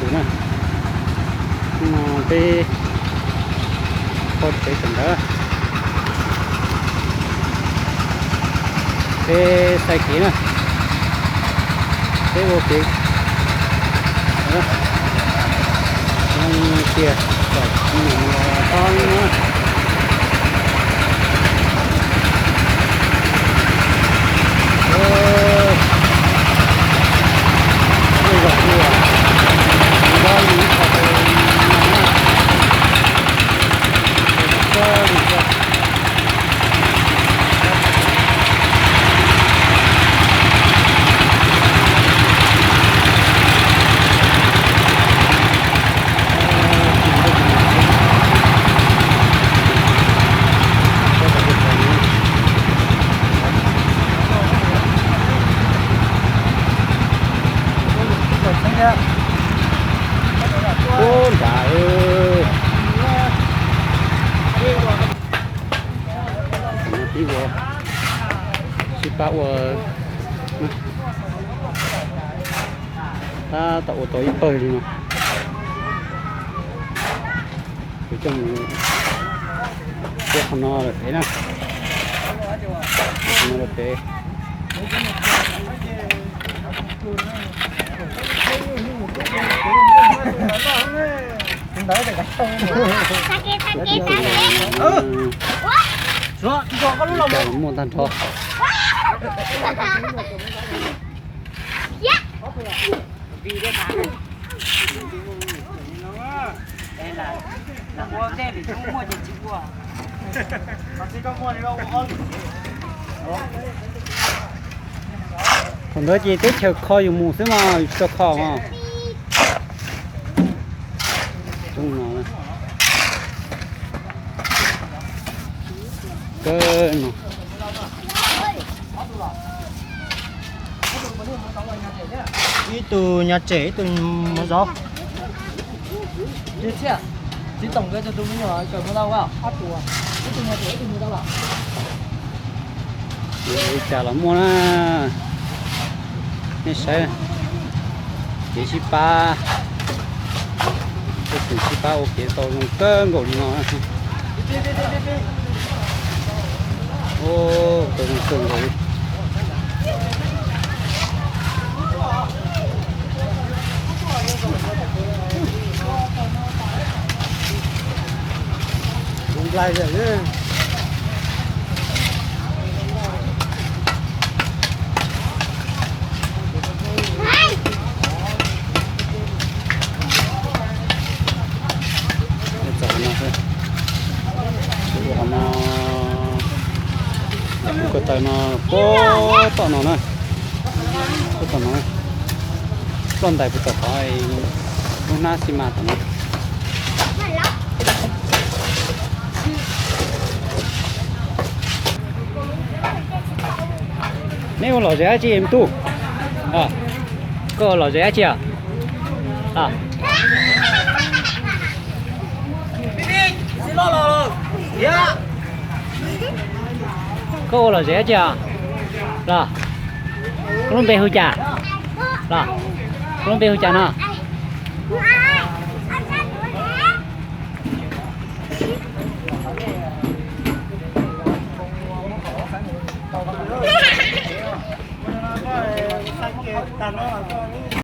thứ này cái con cái tầng đó cái sai khí này cái vô khí đó kia rồi con nữa ôi trời ơi tí vô ship power ta tạo ô tô ít bơi đi mà cái trong cái con nó là thế nào nó là thế Cho con lúc nào một thằng thọ đây là mua đây thì không mua gì chịu mua. Mà khi con mua thì đâu có. còn đó chỉ tết chờ kho dùng mù xíu mà cho kho mà chung nó này cơ mà Đi từ nhà trẻ từ một gió. Đi xe. Chỉ tổng cái cho tôi mới nhỏ chờ mua đâu vào. Áp tù à. Từ nhà trẻ từ mua đâu vào. chả lắm mua na nên sẽ chỉ ship ba cái ship ba ok tao dùng cơn gỗ đi nó ô tôi dùng cơn gỗ dùng lại rồi nữa cái tay nó có tao nó này cái tao nó con tay bị tao phải không nát xi măng tao nó nếu lò rẻ chị em tu à có lò rẻ chị à à Xin lỗi. Dạ. có là dễ chưa là con bé hôi trà là con bé hôi trà nào